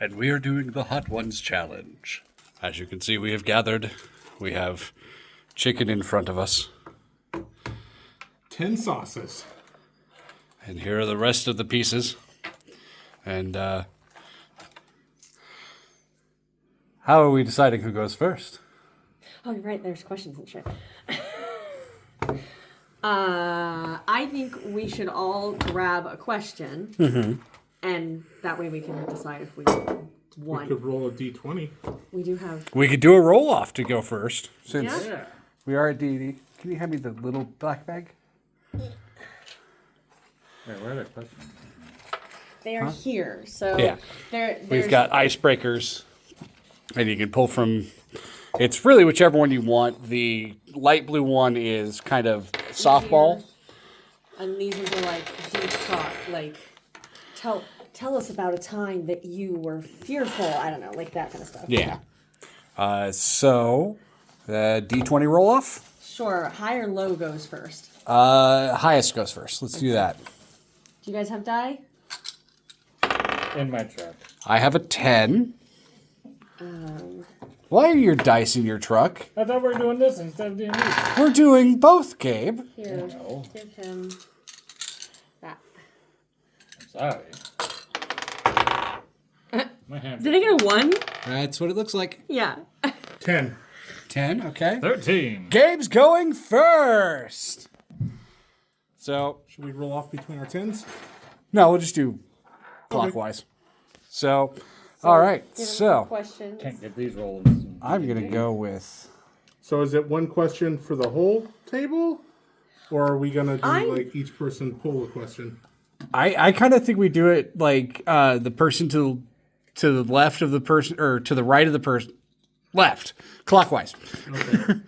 and we are doing the Hot Ones Challenge. As you can see, we have gathered. We have chicken in front of us. 10 sauces. And here are the rest of the pieces. And how are we deciding who goes first? Oh, you're right. There's questions and shit. I think we should all grab a question, and that way we can decide if we We won. could roll a d20. We do have. We could do a roll-off to go first, since Yeah. we are at D&D. Can you hand me the little black bag? Wait, where are the questions? They are here, so Yeah. there's We've got icebreakers, and you can pull from... It's really whichever one you want. The light blue one is kind of softball. and these ones are like deep talk, like tell us about a time that you were fearful. I don't know, like that kind of stuff. Yeah. So, D20 roll-off. Sure. High or low goes first. Highest goes first. Let's do that. Do you guys have die? In my truck. I have a 10. Why are your dice in your truck? I thought we were doing this instead of doing this. We're doing both, Gabe. Here, No. give him that. Sorry. My hand. Did I get a 1? That's what it looks like. Yeah. 10. 10, okay. 13. Gabe's going first. So, Should we roll off between our 10s? no, we'll just do clockwise. So, all right. So, Questions. Can't get these rolls. I'm going to go with... So is it one question for the whole table? Or are we going to do like each person pull a question? I kind of think we do it like the person to the left of the person, or to the right of the person. Left. Clockwise. Okay.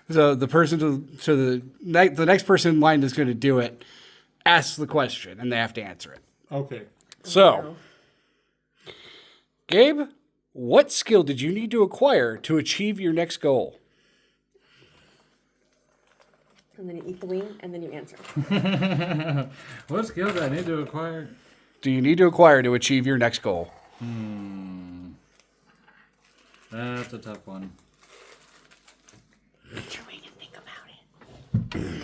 So the person to the next person in line is going to do it, asks the question, and they have to answer it. Okay. So, Gabe, what skill did you need to acquire to achieve your next goal? And then you eat the wing, and then you answer. What skill do I need to acquire? Do you need to acquire to achieve your next goal? That's a tough one. Eat your wing and think about it.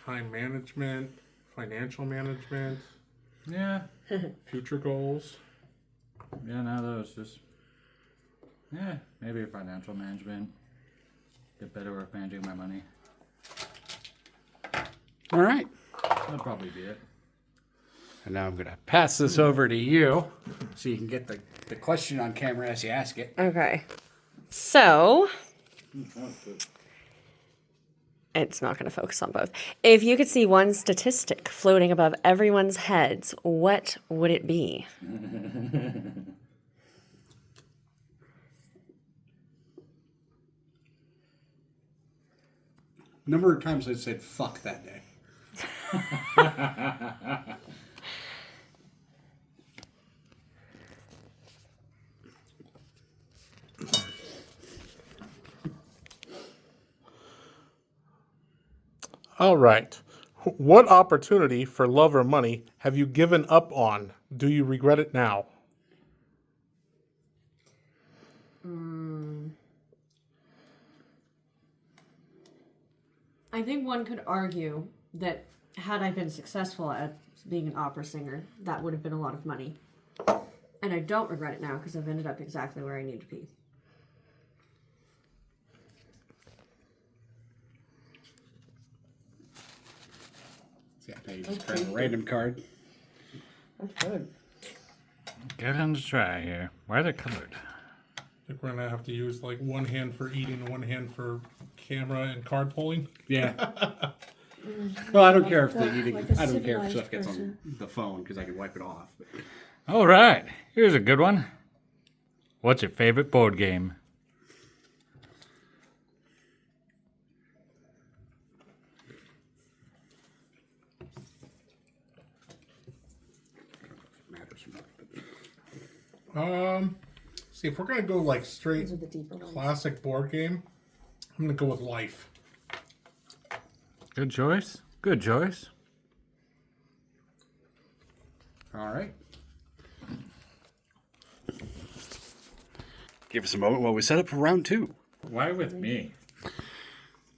Time management, financial management, Yeah. future goals. Yeah, now those just... Yeah, maybe financial management. Get better at managing my money. All right. That'll probably be it. And now I'm going to pass this over to you so you can get the question on camera as you ask it. Okay. So, it's not going to focus on both. If you could see one statistic floating above everyone's heads, what would it be? Number of times I said fuck that day. All right. What opportunity for love or money have you given up on? Do you regret it now? I think one could argue that had I been successful at being an opera singer, that would have been a lot of money. And I don't regret it now because I've ended up exactly where I need to be. Yeah, now you just grab a random card. That's good. Get on the try here. Why are they colored? I think we're gonna have to use like one hand for eating and one hand for camera and card pulling. Yeah. Well, I don't care if the eating. Like a I don't care if civilized stuff gets person. on the phone because I can wipe it off. But. All right. Here's a good one. What's your favorite board game? See, if we're gonna go like straight Those are the deeper ones. classic board game, I'm gonna go with Life. Good choice. Good choice. All right. Give us a moment while we set up for round 2. Why with me?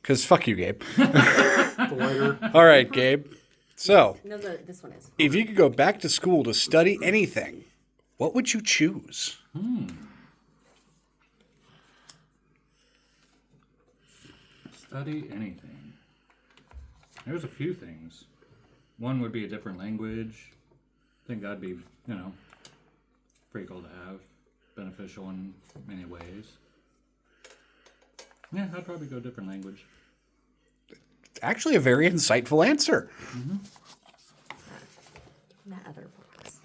Because fuck you, Gabe. The lighter. All right, Gabe. So, No, this one is. if you could go back to school to study anything, what would you choose? Study anything. There's a few things. One would be a different language. I think that'd be, pretty cool to have. Beneficial in many ways. Yeah, I'd probably go different language. Actually, a very insightful answer. That other box.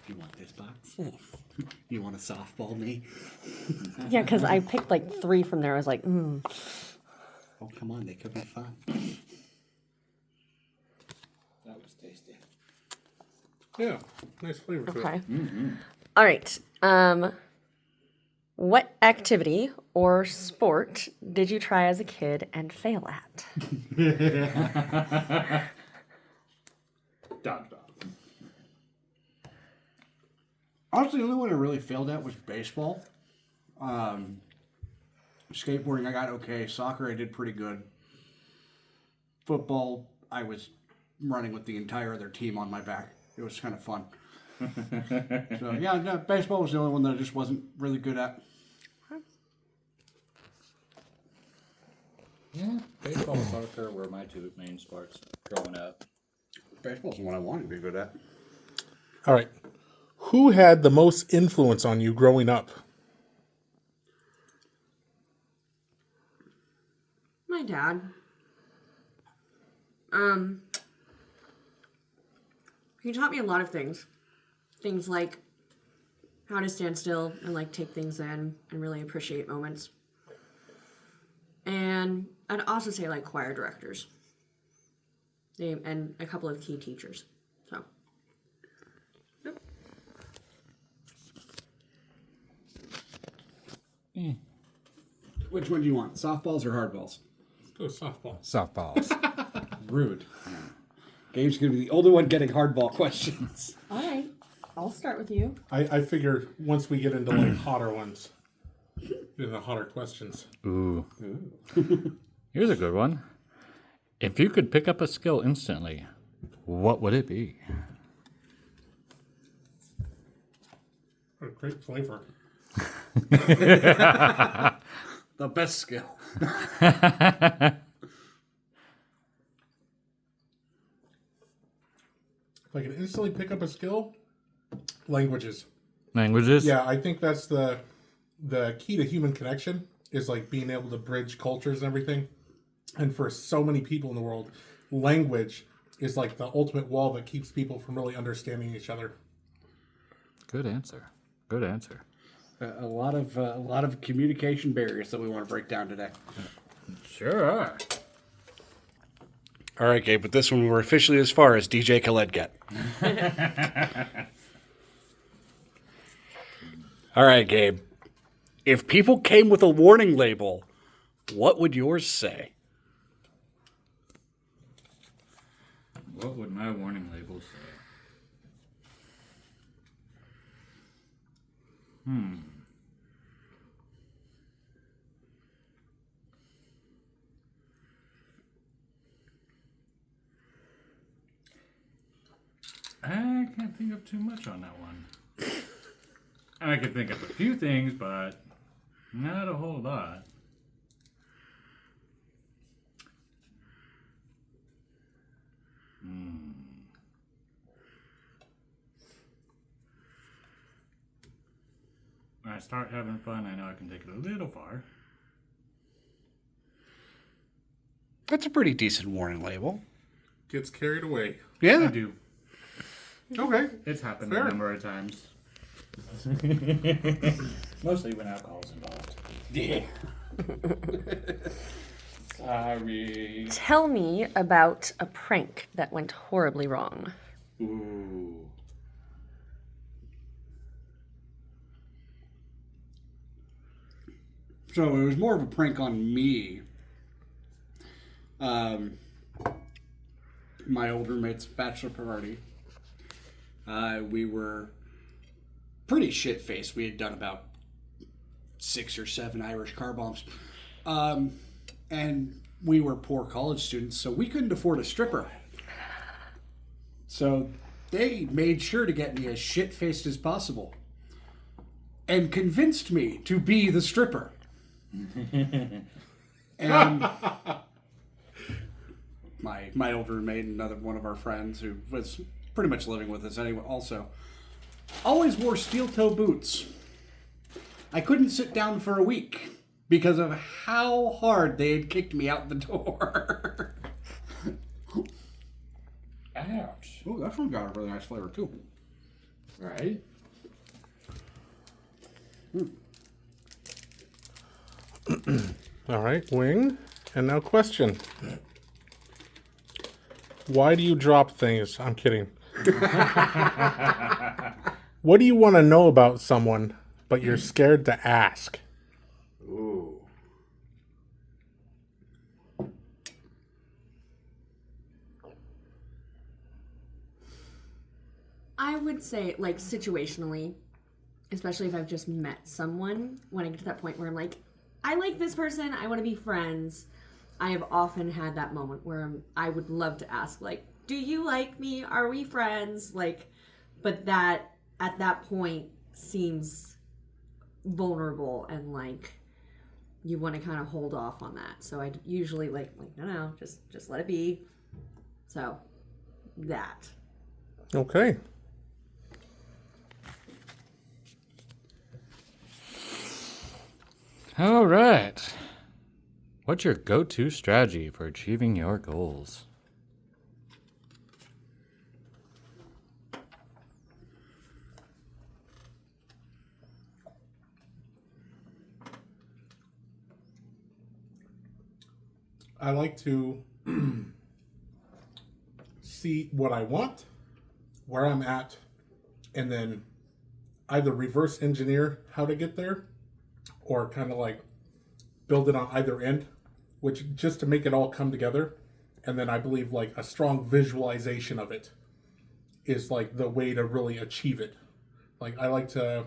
You want this box? You want to softball me? Yeah, because I picked like 3 from there. I was like, Oh, come on, they could be fun. That was tasty. Yeah, nice flavor to okay. it. All right. What activity or sport did you try as a kid and fail at? Dodgeball. Honestly, the only one I really failed at was baseball. Skateboarding, I got okay. Soccer, I did pretty good. Football, I was running with the entire other team on my back. It was kind of fun. So, yeah, no, baseball was the only one that I just wasn't really good at. Yeah, baseball and soccer were my 2 main sports growing up. Baseball's the one I wanted to be good at. All right. Who had the most influence on you growing up? My dad. He taught me a lot of things. Things like how to stand still and like take things in and really appreciate moments. And I'd also say like choir directors. And a couple of key teachers. So. Yep. Which one do you want? Softballs or hardballs? Let's go softball. Softballs. Rude. Gabe's going to be the older one getting hardball questions. All right. I'll start with you. I figure once we get into like hotter ones, into the hotter questions. Ooh. Here's a good one. If you could pick up a skill instantly, what would it be? What a great flavor. The best skill. If I can instantly pick up a skill, languages. Languages? Yeah, I think that's the key to human connection is like being able to bridge cultures and everything. And for so many people in the world, language is like the ultimate wall that keeps people from really understanding each other. Good answer. Good answer. A lot of communication barriers that we want to break down today. Sure are. All right, Gabe, with this one, we're officially as far as DJ Khaled get. All right, Gabe. If people came with a warning label, what would yours say? What would my warning label say? I can't think of too much on that one. I could think of a few things, but not a whole lot. When I start having fun, I know I can take it a little far. That's a pretty decent warning label. Gets carried away. I Yeah. do. Okay. It's happened Fair. a number of times. Mostly when alcohol's involved. Yeah. Sorry. Tell me about a prank that went horribly wrong. Ooh. So it was more of a prank on me. My old roommate's bachelor party. We were pretty shit-faced. We had done about 6 or 7 Irish car bombs. And we were poor college students, so we couldn't afford a stripper. So they made sure to get me as shit-faced as possible. And convinced me to be the stripper. And my old roommate, another one of our friends who was pretty much living with us anyway, also always wore steel-toe boots. I couldn't sit down for a week because of how hard they had kicked me out the door. Ouch. Oh, that one got a really nice flavor too. Right? All right, wing. And now question. Why do you drop things? I'm kidding. What do you want to know about someone, but you're scared to ask? Ooh. I would say, like, situationally, especially if I've just met someone, when I get to that point where I'm like, I like this person, I want to be friends, I have often had that moment where I would love to ask, like, do you like me? Are we friends? Like, but that, at that point, seems vulnerable and, like, you want to kind of hold off on that. So I usually, like, no, just let it be. So, that. Okay. All right. What's your go-to strategy for achieving your goals? I like to see what I want, where I'm at, and then either reverse engineer how to get there or kind of like build it on either end, which just to make it all come together. And then I believe like a strong visualization of it is like the way to really achieve it. Like I like to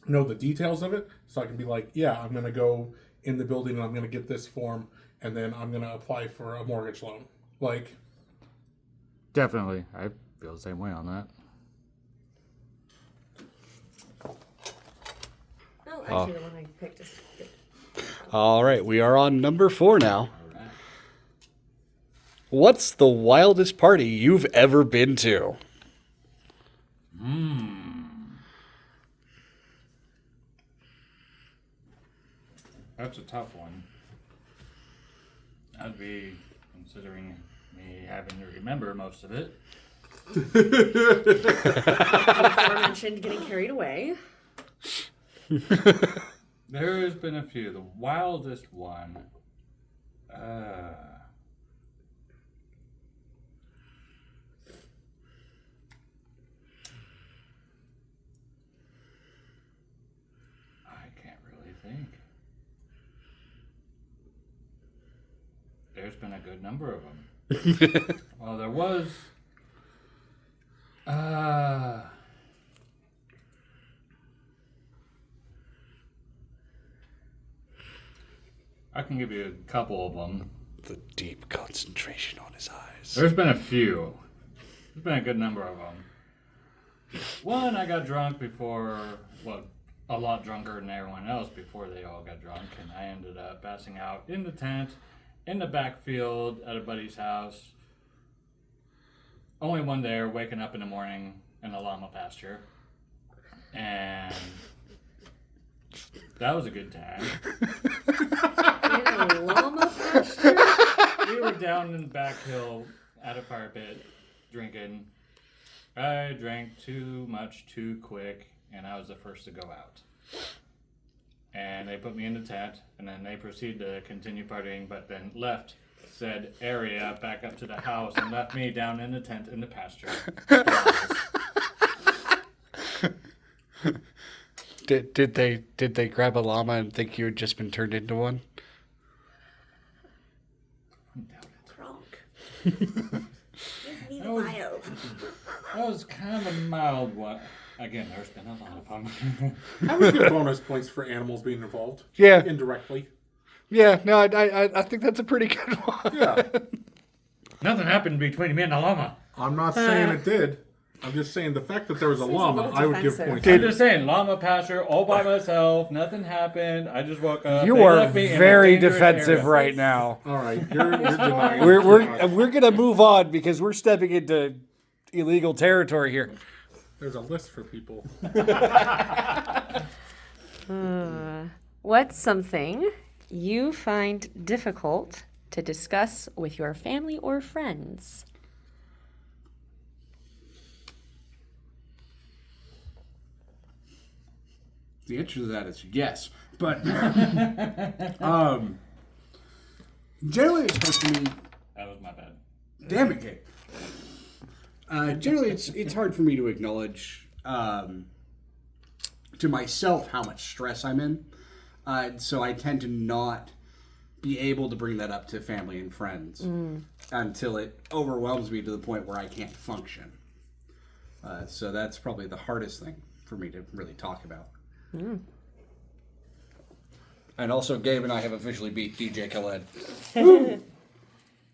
know the details of it so I can be like, yeah, I'm going to go in the building and I'm going to get this form and then I'm going to apply for a mortgage loan. Like, Definitely. I feel the same way on that. Oh, actually, the one I picked is good. All right, we are on number 4 now. What's the wildest party you've ever been to? That's a tough one. I'd be considering me having to remember most of it. Aforementioned getting carried away. There has been a few. The wildest one. I can't really think. There's been a good number of them. Well, there was. I can give you a couple of them. The deep concentration on his eyes. There's been a few. There's been a good number of them. One, I got drunk before, well, a lot drunker than everyone else before they all got drunk, and I ended up passing out in the tent, in the backfield at a buddy's house. Only one there, waking up in the morning in a llama pasture. And that was a good time. In a llama pasture? We were down in the back hill at a fire pit drinking. I drank too much too quick, and I was the first to go out. And they put me in the tent, and then they proceeded to continue partying, but then left said area back up to the house and left me down in the tent in the pasture. Did they grab a llama and think you had just been turned into one? Kronk. Give me the vial. That was kind of a mild one. Again, there's been a lot of them. I would give bonus points for animals being involved. Yeah. Indirectly. Yeah, no, I think that's a pretty good one. Yeah. Nothing happened between me and the llama. I'm not saying it did. I'm just saying the fact that there was a llama, little I would give defensive. points. I'm just saying, llama pasture all by myself. Nothing happened. I just woke up. You They are left me in a very dangerous defensive area. right now. All right, you're denying. We're gonna move on because we're stepping into illegal territory here. There's a list for people. What's something you find difficult to discuss with your family or friends? The answer to that is yes, but generally it's hard for me. That was my bad. Damn it, Gabe. Generally, it's hard for me to acknowledge to myself how much stress I'm in. So I tend to not be able to bring that up to family and friends until it overwhelms me to the point where I can't function. So that's probably the hardest thing for me to really talk about. And also, Gabe and I have officially beat DJ Khaled.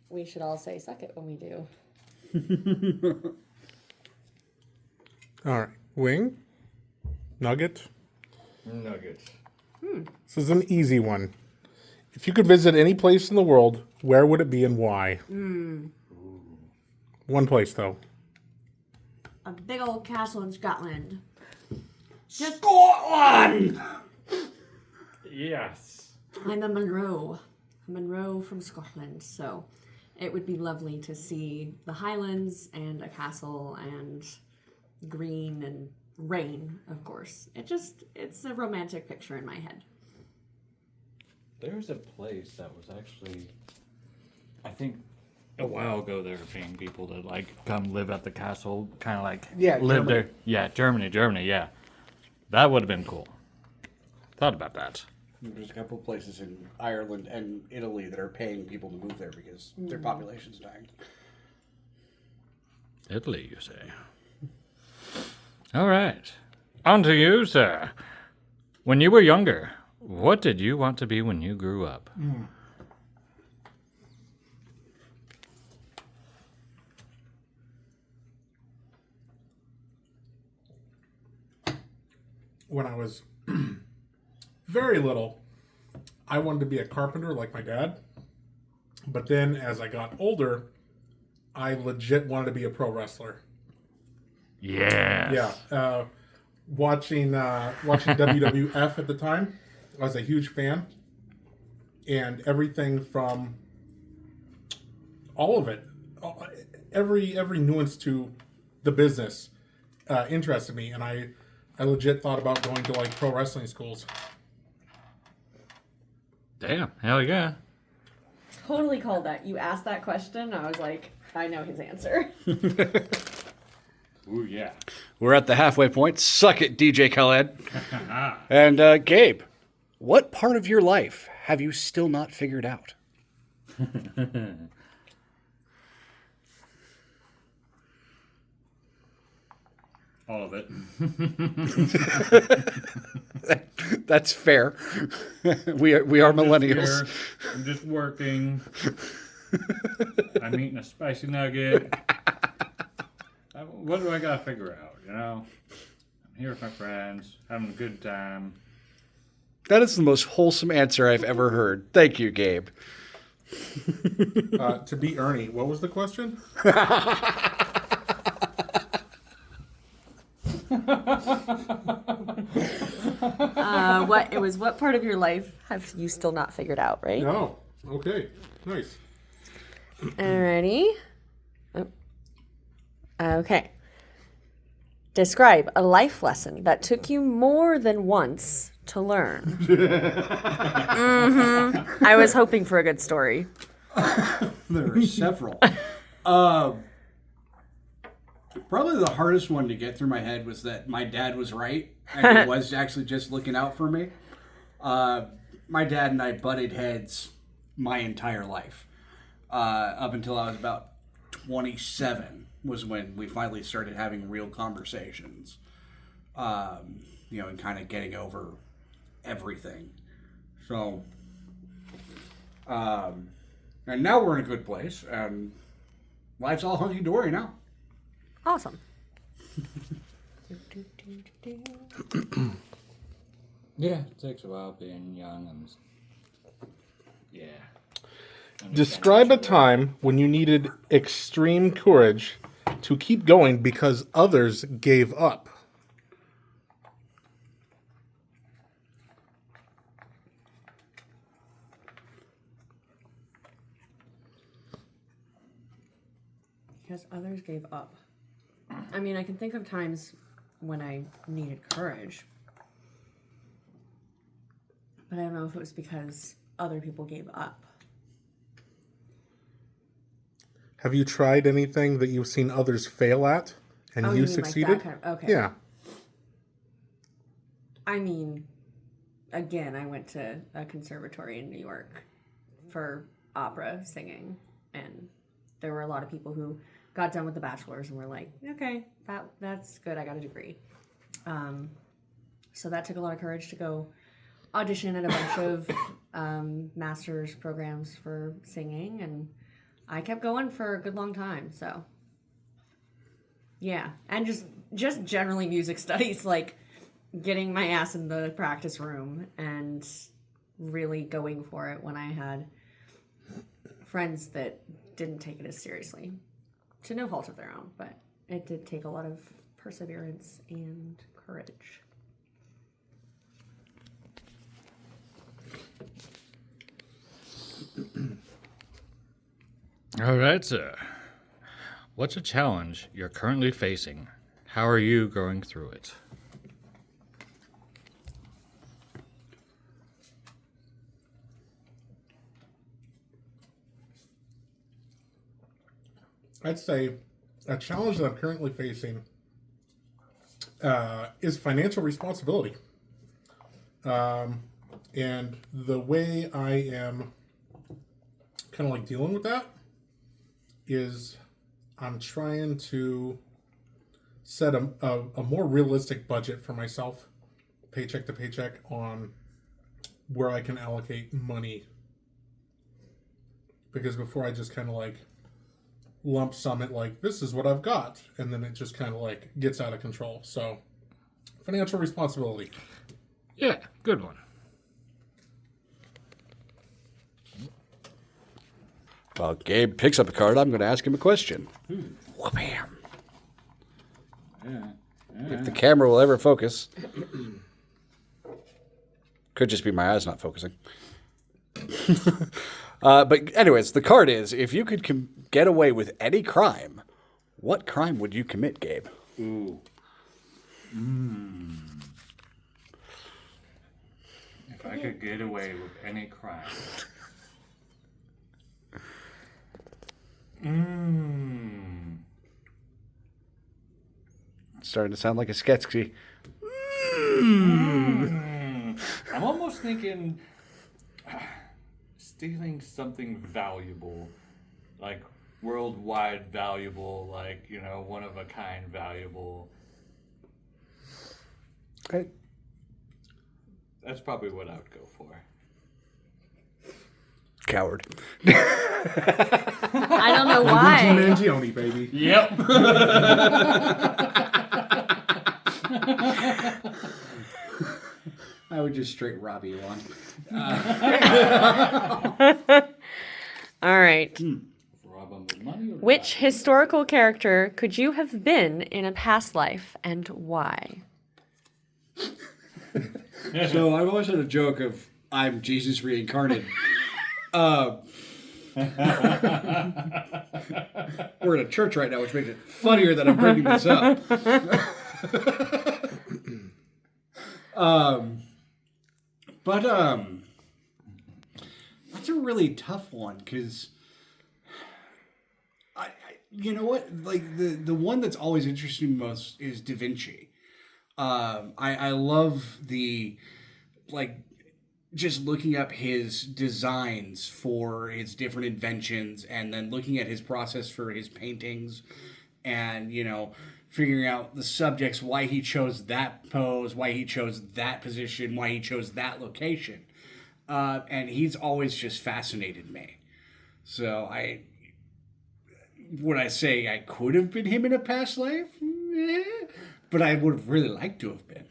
We should all say suck it when we do. All right, wing, nugget. Nuggets. This is an easy one. If you could visit any place in the world, where would it be and why? One place though. A big old castle in Scotland. Scotland! Yes. I'm a Monroe. Monroe from Scotland, so it would be lovely to see the Highlands and a castle and green and rain, of course. It's a romantic picture in my head. There's a place that was actually, I think, a while ago they were paying people to like come live at the castle, kind of like live Germany. there. Yeah, Germany. Yeah, that would have been cool. Thought about that. There's a couple of places in Ireland and Italy that are paying people to move there because their population's dying. Italy, you say? All right. On to you, sir. When you were younger, what did you want to be when you grew up? When I was very little, I wanted to be a carpenter like my dad. But then as I got older, I legit wanted to be a pro wrestler. Yes. Yeah. Watching WWF at the time, I was a huge fan. And everything from all of it, every nuance to the business interested me. And I legit thought about going to like pro wrestling schools. Damn. Hell yeah. Totally called that. You asked that question, I was like, I know his answer. Ooh, yeah. We're at the halfway point. Suck it, DJ Khaled. And Gabe, what part of your life have you still not figured out? All of it. That's fair. we are millennials. Here, I'm just working. I'm eating a spicy nugget. What do I gotta figure out, you know? I'm here with my friends, having a good time. That is the most wholesome answer I've ever heard. Thank you, Gabe. To be Ernie, what was the question? What part of your life have you still not figured out, right? Oh, okay. Nice. Alrighty. Oh. Okay. Describe a life lesson that took you more than once to learn. I was hoping for a good story. There are several. Probably the hardest one to get through my head was that my dad was right, and he was actually just looking out for me. My dad and I butted heads my entire life, up until I was about 27. was when we finally started having real conversations, and kind of getting over everything. So, and now we're in a good place, and life's all hunky-dory now. Awesome. Yeah, it takes a while being young and yeah. Describe a time when you needed extreme courage to keep going because others gave up. Because others gave up. I mean, I can think of times when I needed courage. But I don't know if it was because other people gave up. Have you tried anything that you've seen others fail at and Oh, you you mean succeeded? like that kind of, okay. Yeah. I mean, again, I went to a conservatory in New York for opera singing, and there were a lot of people who got done with the bachelor's and were like, okay, that's good, I got a degree. So that took a lot of courage to go audition at a bunch of master's programs for singing, and I kept going for a good long time. So yeah, and just generally music studies, like getting my ass in the practice room and really going for it when I had friends that didn't take it as seriously, to no fault of their own, but it did take a lot of perseverance and courage. All right, sir. What's a challenge you're currently facing? How are you going through it? I'd say a challenge that I'm currently facing is financial responsibility. And the way I am kind of like dealing with that is I'm trying to set a more realistic budget for myself, paycheck to paycheck, on where I can allocate money. Because before I just kind of like lump sum it like, this is what I've got, and then it just kind of like gets out of control. So financial responsibility. Yeah, good one. Well, Gabe picks up a card. I'm going to ask him a question. Wha-bam. Yeah. If the camera will ever focus. Could just be my eyes not focusing. But anyways, the card is, if you could get away with any crime, what crime would you commit, Gabe? Ooh. If I could get away with any crime. It's starting to sound like a sketchy. I'm almost thinking stealing something valuable, like worldwide valuable, like, one of a kind valuable. Okay. That's probably what I would go for. Coward. I don't know Luigi why. Mangione, baby. Yep. I would just straight rob you one. All right. Rob 'em with money or Which historical character could you have been in a past life, and why? So I've always had a joke of I'm Jesus reincarnated. We're in a church right now, which makes it funnier that I'm bringing this up. But that's a really tough one because I you know what, like the one that's always interested me most is Da Vinci. I love the like just looking up his designs for his different inventions and then looking at his process for his paintings and figuring out the subjects, why he chose that pose, why he chose that position, why he chose that location. And he's always just fascinated me. So would I say I could have been him in a past life? But I would have really liked to have been.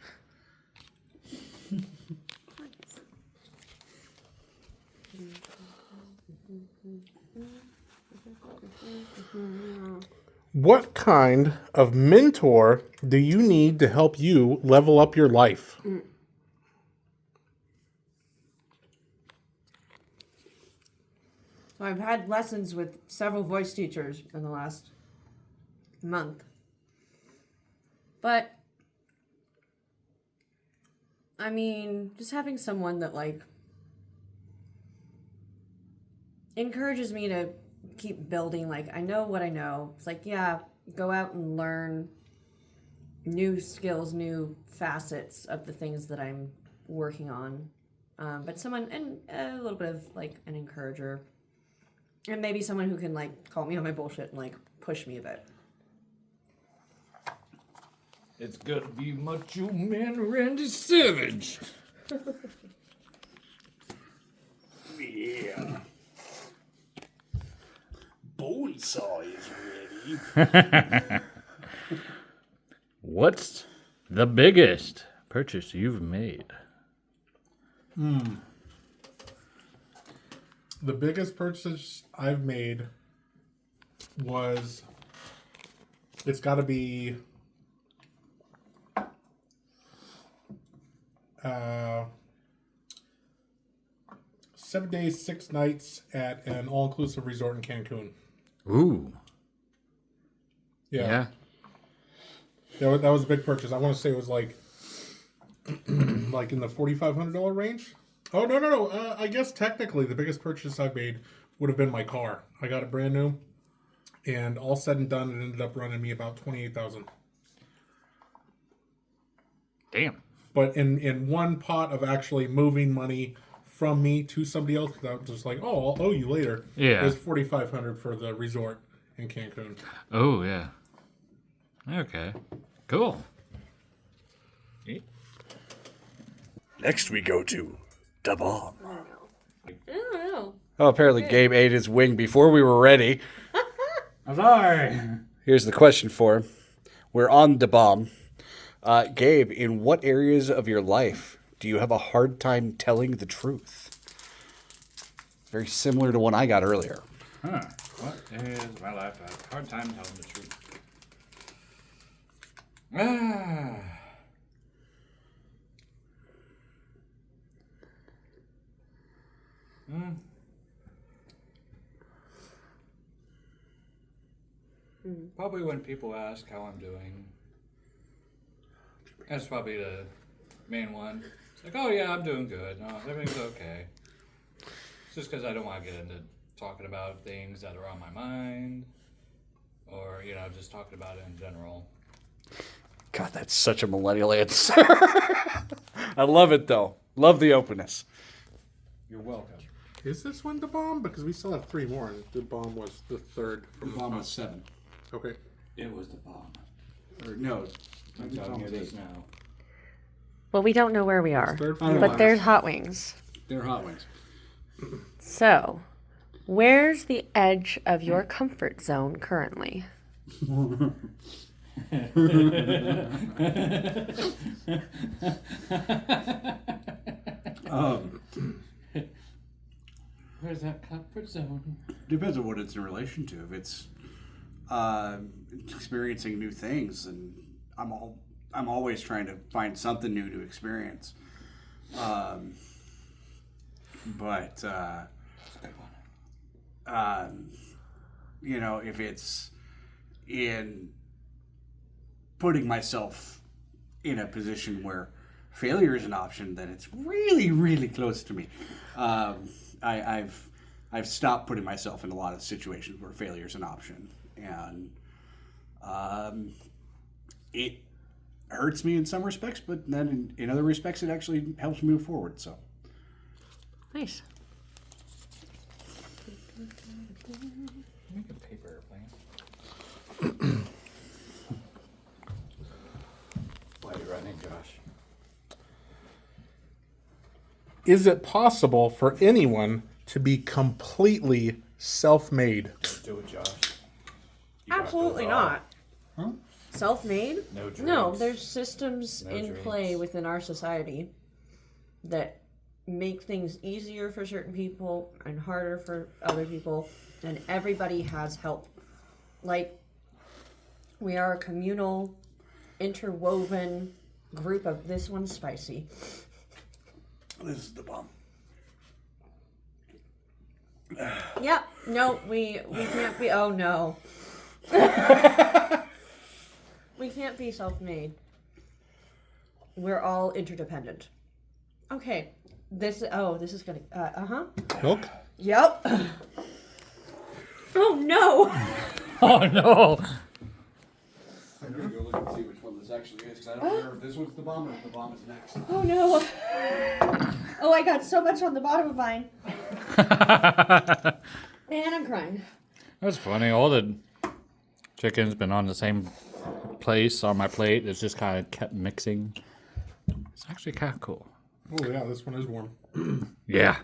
What kind of mentor do you need to help you level up your life? So I've had lessons with several voice teachers in the last month. But I mean, just having someone that like encourages me to keep building. Like, I know what I know. It's like, yeah, go out and learn new skills, new facets of the things that I'm working on. But someone, and a little bit of like an encourager. And maybe someone who can like call me on my bullshit and like push me a bit. It's gotta be Macho Man Randy Savage. Yeah. Bonesaw is ready. What's the biggest purchase you've made? The biggest purchase I've made was, it's got to be 7 days, 6 nights at an all-inclusive resort in Cancun. Ooh. Yeah. That was a big purchase. I want to say it was like like in the $4,500 range. Oh, no. I guess technically the biggest purchase I made would have been my car. I got it brand new, and all said and done, it ended up running me about $28,000. Damn. But in one pot of actually moving money from me to somebody else, without just like, oh, I'll owe you later. Yeah. It was $4,500 for the resort in Cancun. Oh, yeah. Okay. Cool. Next we go to Da Bomb. I don't know. Oh, apparently Gabe ate his wing before we were ready. I'm sorry. Here's the question for him. We're on Da Bomb. Gabe, in what areas of your life do you have a hard time telling the truth? Very similar to one I got earlier. Huh. What is my life? I have a hard time telling the truth. Probably when people ask how I'm doing. That's probably the main one. It's like, oh yeah, I'm doing good. No, everything's okay. It's just because I don't want to get into talking about things that are on my mind, or just talking about it in general. God, that's such a millennial answer. I love it, though. Love the openness. You're welcome. Is this one the bomb? Because we still have 3 more, and the bomb was the third from the Bomb top. was 7. Okay. It was the bomb. Or no. I'm telling you this now. Well, we don't know where we are, Third I don't from but know. there's hot wings. They're hot wings. So, where's the edge of your comfort zone currently? Where's that comfort zone? Depends on what it's in relation to. If it's experiencing new things, and I'm always trying to find something new to experience. But if it's in putting myself in a position where failure is an option, then it's really, really close to me. I've stopped putting myself in a lot of situations where failure is an option, and it hurts me in some respects, but then in other respects, it actually helps me move forward. So, Nice. Make a paper airplane. Josh. Is it possible for anyone to be completely self-made? Do it, Josh. You got Absolutely those off. not. Self-made? No drinks. No, there's systems No in drinks. play within our society that make things easier for certain people and harder for other people, and everybody has help. Like, we are a communal, interwoven group of this one's spicy. This is the bomb. Yeah, no, we can't be. Oh no, we can't be self-made. We're all interdependent. Okay, this is gonna. Milk? Yep. Oh no. Oh no! I'm gonna go look and see which one this actually is, because I don't remember if this one's the bomb or if the bomb is next. Oh no. Oh, I got so much on the bottom of mine, and I'm crying. That's funny. All the chicken's been on the same place on my plate. It's just kind of kept mixing. It's actually kind of cool. Oh yeah, this one is warm. Yeah.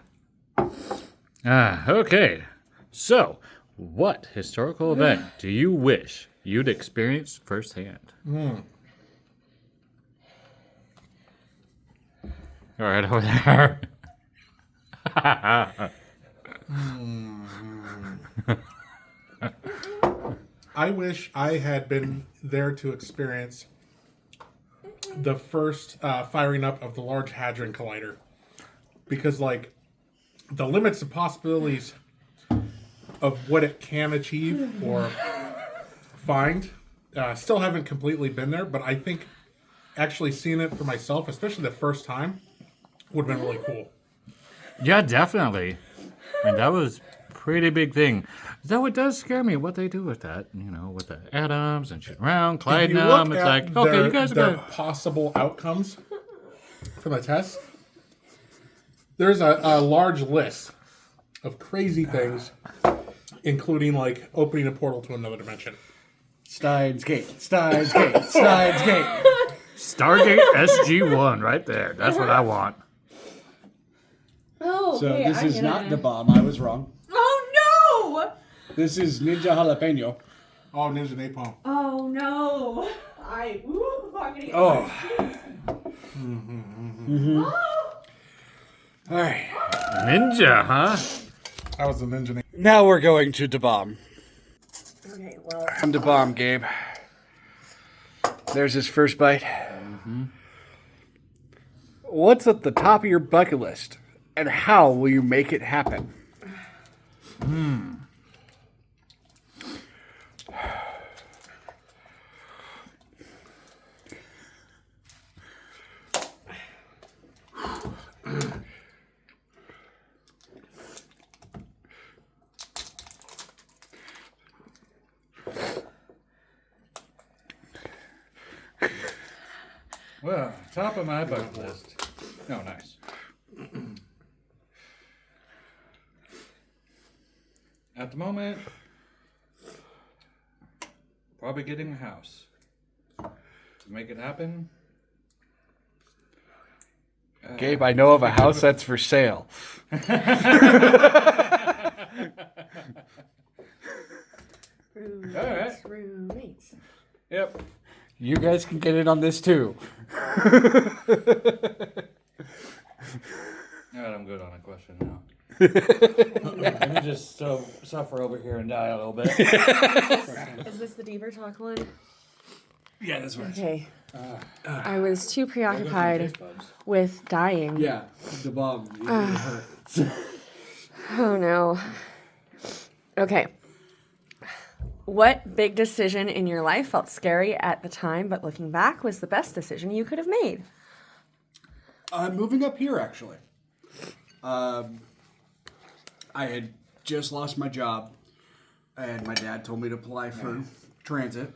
Okay. So, what historical event do you wish you'd experienced firsthand? All right, over there. I wish I had been there to experience the first firing up of the Large Hadron Collider. Because, like, the limits and possibilities of what it can achieve or find still haven't completely been there, but I think actually seeing it for myself, especially the first time, would have been really cool. Yeah, definitely. And that was a pretty big thing. Though it does scare me what they do with that, with the atoms and shooting around, If colliding you them. look It's at like, okay, their- you guys are their good. possible outcomes from the test, there's a large list of crazy things, including like opening a portal to another dimension. Steins Gate, Steins Gate, Steins Gate. Stargate SG-1 right there. That's what I want. Oh, So okay, this is not the bomb. I was wrong. Oh no! This is Ninja Jalapeno. Oh, Ninja Napalm. Oh no! Fucking. Oh. All right. Ninja, huh? That was the Ninja Napalm. Now we're going to the bomb. Okay, well. Come to bomb, Gabe. There's his first bite. What's at the top of your bucket list, and how will you make it happen? Well, top of my bucket list. Oh, nice. At the moment, probably getting a house. To make it happen. Gabe, I know of a house that's for sale. Roommates, roommates. Yep. You guys can get in on this too. Alright, I'm good on a question now. Let me just suffer over here and die a little bit. Is this the Deaver Talk one? Yeah, that's right. Okay. I was too preoccupied with dying. Yeah, the bomb. It hurts. Oh no. Okay. What big decision in your life felt scary at the time, but looking back was the best decision you could have made? I'm moving up here, actually. I had just lost my job, and my dad told me to apply for transit.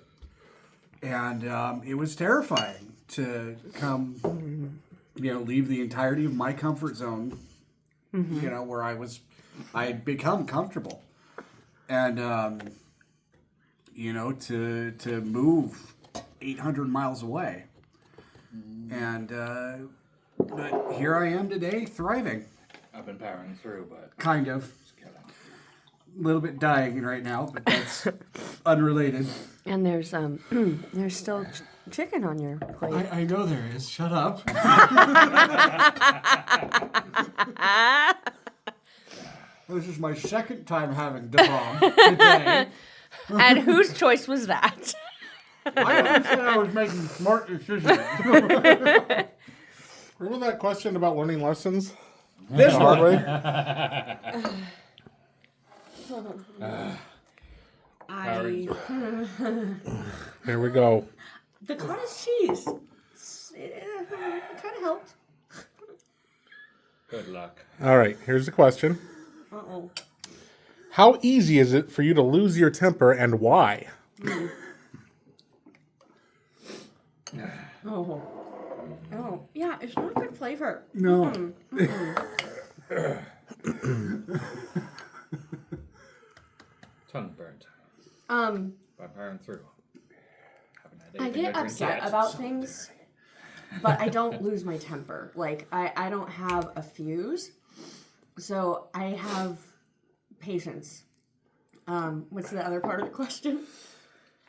And it was terrifying to come, leave the entirety of my comfort zone, where I had become comfortable. And, to move 800 miles away. And but here I am today, thriving. I've been powering through, but Kind of. A little bit dying right now, but that's unrelated. And there's there's still chicken on your plate. I know there is. Shut up. This is my second time having the bomb today. And whose choice was that? I never said I was making smart decisions. Remember that question about learning lessons? This The hard one. way? Here we go. The cottage cheese. It kind of helped. good luck. All right, here's the question. Uh-oh. How easy is it for you to lose your temper and why? Oh. Oh. Yeah, it's not good flavor. No. Sunburnt Um, by powering through. Haven't had I anything get to drink upset yet, about so- things, but I don't lose my temper. Like, I don't have a fuse, so I have patience. What's the other part of the question?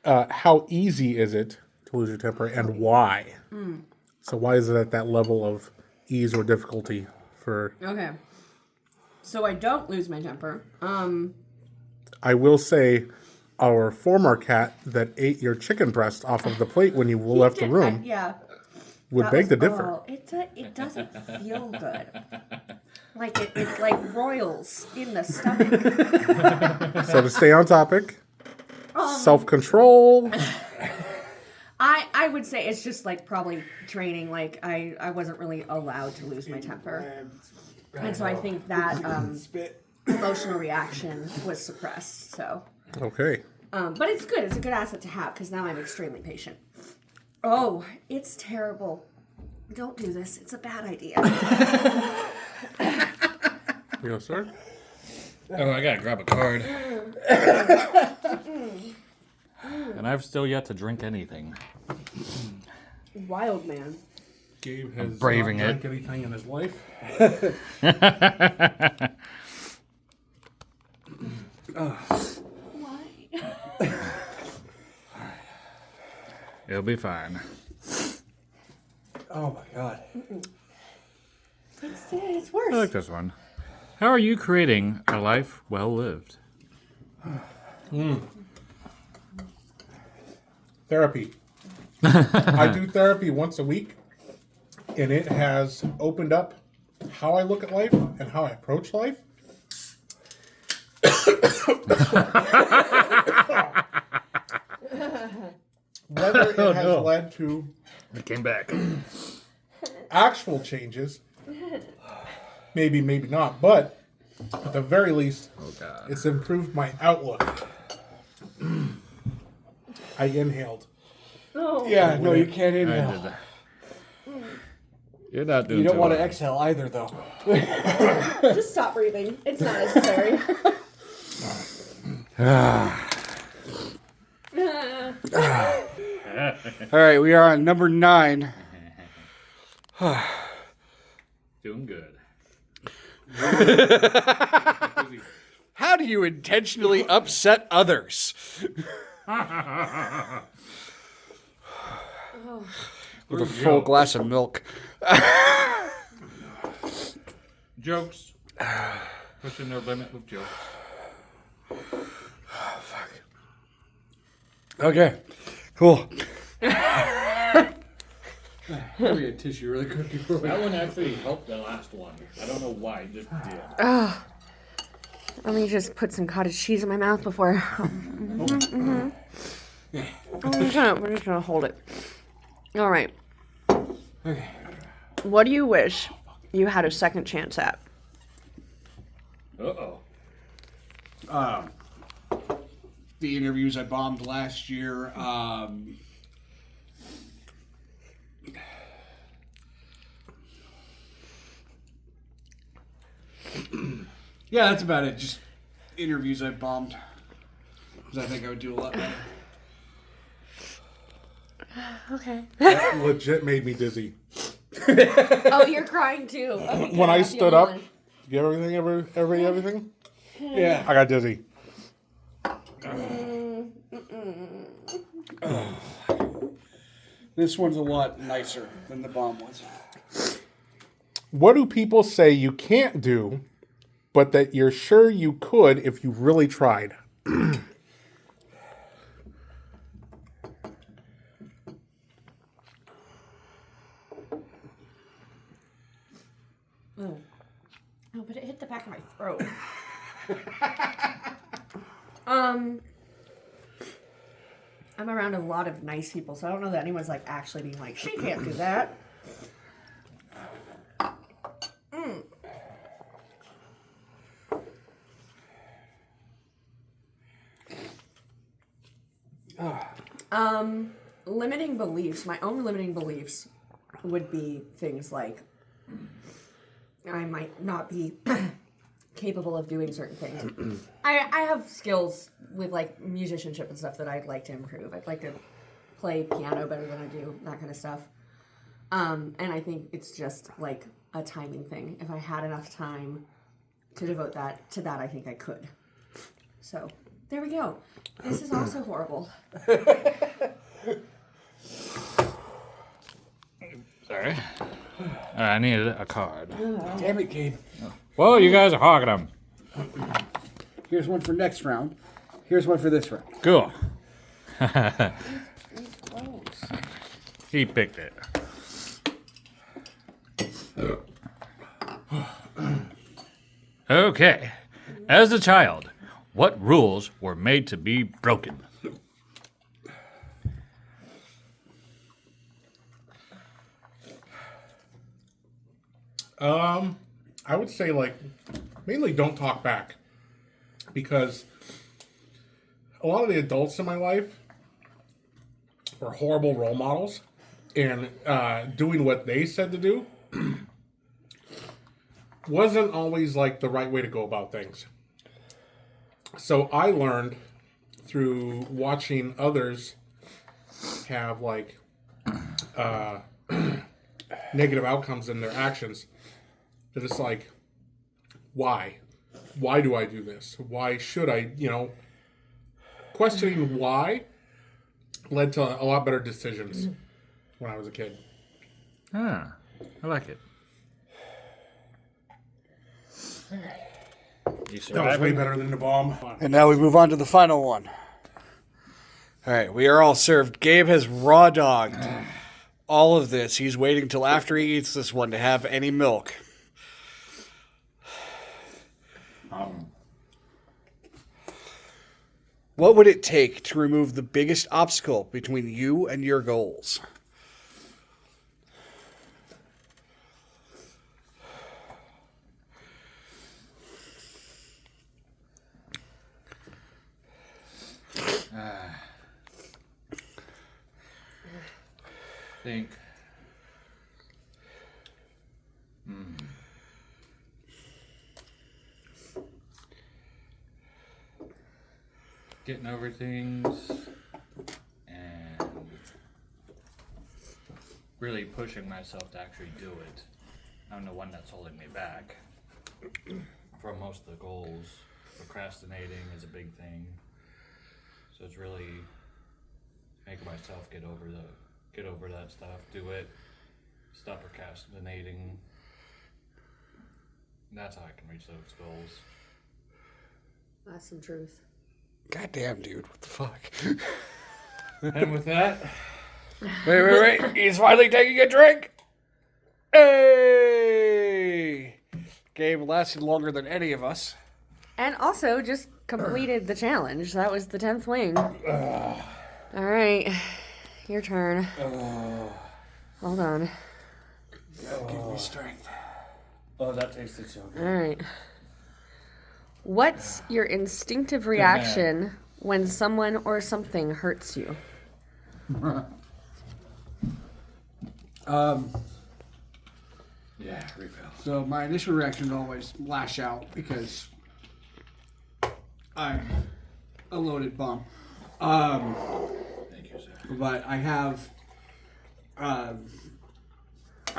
How easy is it to lose your temper and why? So why is it at that level of ease or difficulty for... Okay. So I don't lose my temper. I will say our former cat that ate your chicken breast off of the plate when you left the room Yeah. would that beg was- to differ. oh, it doesn't feel good. Like it like roils in the stomach. So to stay on topic, self-control. I would say it's just like probably training. Like I wasn't really allowed to lose my temper, and so I think that emotional reaction was suppressed. So, Okay. but it's good. It's a good asset to have because now I'm extremely patient. Oh, it's terrible. Don't do this. It's a bad idea. You know, sir? Oh, I gotta grab a card. And I've still yet to drink anything. Wild man. Gabe has braving not it. drank anything in his life. Why? It'll be fine. Oh my god. It's worse. I like this one. How are you creating a life well lived? Therapy. I do therapy once a week, and it has opened up how I look at life and how I approach life. Whether it has led to It came back. actual changes, maybe not, but at the very least, Oh god. it's improved my outlook. I inhaled. Oh. Yeah, no, you can't I inhale. did that. You're not doing You don't too want to well. exhale either, though. Just stop breathing. It's not necessary. All right, we are on number 9. Doing good. How do you intentionally upset others? With a full glass of milk. Jokes. Pushing their limit with jokes. Okay, cool. Let me get tissue really quick before we... That one actually helped the last one. I don't know why, it just did. Let me just put some cottage cheese in my mouth before. We're just gonna hold it. All right. Okay. What do you wish you had a second chance at? Uh-oh. The interviews I bombed last year. Yeah, that's about it. Just interviews I bombed. Because I think I would do a lot better. Okay. That legit made me dizzy. Oh, you're crying too. Okay, When I that's the stood other up, one. you have everything? Yeah. I got dizzy. This one's a lot nicer than the bomb was. What do people say you can't do, but that you're sure you could if you really tried? Oh, but it hit the back of my throat. I'm around a lot of nice people, so I don't know that anyone's like actually being like, she can't do that. Limiting beliefs. My own limiting beliefs would be things like I might not be capable of doing certain things. I have skills with like musicianship and stuff that I'd like to improve. I'd like to play piano better than I do, that kind of stuff. And I think it's just like a timing thing. If I had enough time to devote that to that, I think I could. So there we go. This is also horrible. Sorry. I needed a card. Damn it, Gabe. Whoa, you guys are hogging them. Here's one for next round. Here's one for this round. Cool. He picked it. Okay. As a child, what rules were made to be broken? I would say like mainly don't talk back, because a lot of the adults in my life were horrible role models, and doing what they said to do wasn't always like the right way to go about things. So I learned through watching others have like negative outcomes in their actions, that it's like, why do I do this? Why should I, questioning why led to a lot better decisions when I was a kid. Ah, I like it. You That was survived way it? better than the bomb. And now we move on to the final one. All right, we are all served. Gabe has raw dogged all of this. He's waiting till after he eats this one to have any milk. What would it take to remove the biggest obstacle between you and your goals? Think. Getting over things and really pushing myself to actually do it. I'm the one that's holding me back from most of the goals. Procrastinating is a big thing. So it's really making myself get over that stuff, do it, stop procrastinating. That's how I can reach those goals. That's some truth. Goddamn, dude, what the fuck? And with that, Wait. He's finally taking a drink. Hey! Gabe lasted longer than any of us. And also just completed the challenge. That was the 10th wing. All right. Your turn. Hold on. Give me strength. oh, that tasted so good. All right. What's your instinctive reaction when someone or something hurts you? Yeah, refill. So my initial reaction is always lash out because I'm a loaded bum. Thank you, sir. But I have I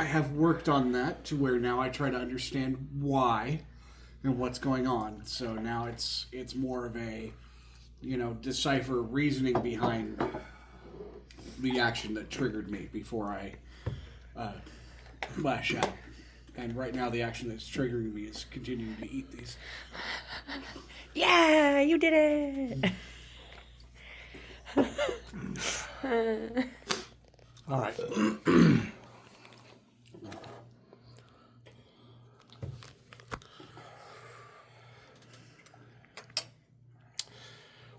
have worked on that to where now I try to understand why and what's going on. So now it's more of a, decipher reasoning behind the action that triggered me before I lash out. And right now the action that's triggering me is continuing to eat these. Yeah, you did it. All right.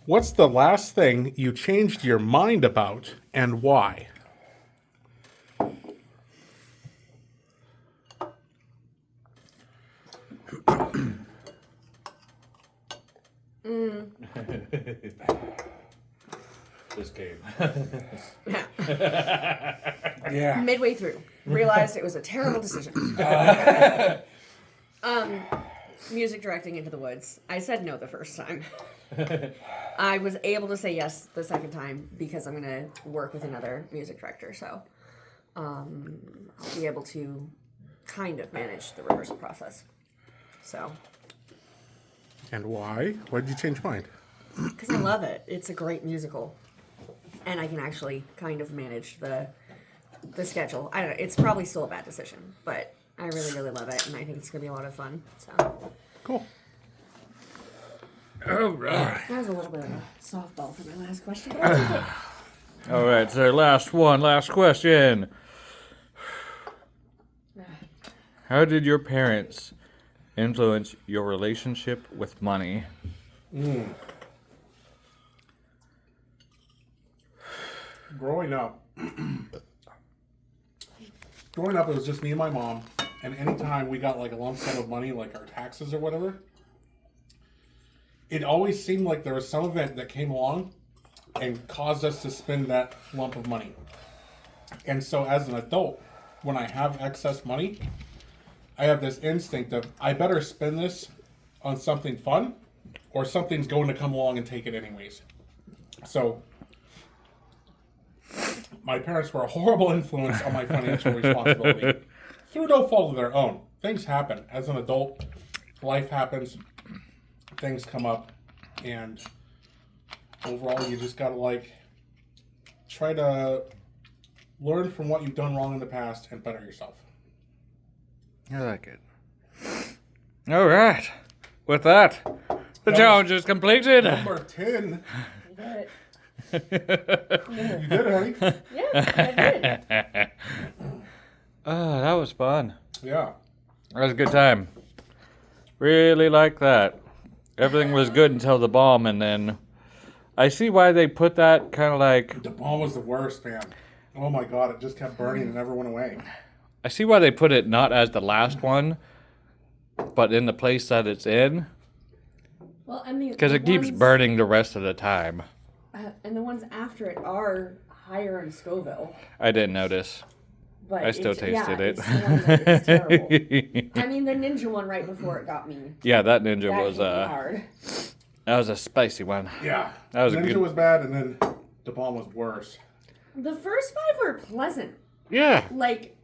What's the last thing you changed your mind about and why? This game. Yeah. Midway through, realized it was a terrible decision. Music directing Into the Woods. I said no the first time. I was able to say yes the second time because I'm going to work with another music director. So I'll be able to kind of manage the rehearsal process. So, And why? Why did you change your mind? because I love it. It's a great musical. And I can actually kind of manage the schedule. I don't know. It's probably still a bad decision, but I really, really love it. And I think it's going to be a lot of fun. So Cool. All right. that was a little bit of a softball for my last question. But I'll take it. All right, so last question. How did your parents influence your relationship with money? Growing up, it was just me and my mom. And anytime we got like a lump sum of money, like our taxes or whatever, it always seemed like there was some event that came along and caused us to spend that lump of money. And so as an adult, when I have excess money, I have this instinct of I better spend this on something fun or something's going to come along and take it anyways. So my parents were a horrible influence on my financial responsibility through no fault of their own. Things happen. As an adult, life happens, things come up, and overall you just gotta like try to learn from what you've done wrong in the past and better yourself. I like it. All right. With that, the challenge is completed. Number 10. But, You did it, honey. yeah, I did. Oh, that was fun. Yeah. That was a good time. Really like that. Everything was good until the bomb, and then I see why they put that kind of like. The bomb was the worst, man. Oh my god, it just kept burning and never went away. I see why they put it not as the last one, but in the place that it's in, Well, I mean, because it keeps burning the rest of the time. And the ones after it are higher in Scoville. I didn't notice. But I still tasted it. It's the one that is terrible. I mean, the ninja one right before it got me. Yeah, that ninja That was hit me hard. that was a spicy one. Yeah. That was a Ninja good- was bad, and then the bomb was worse. The first 5 were pleasant. Yeah. Like,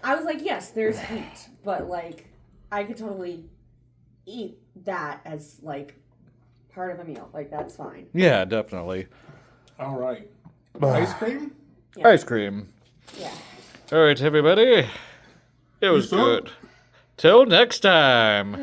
I was like, yes, there's heat, but like, I could totally eat that as like part of a meal. Like, that's fine. Yeah, definitely. All right. Ice cream? Yeah. Ice cream. Yeah. All right, everybody. It was so? good. Till next time.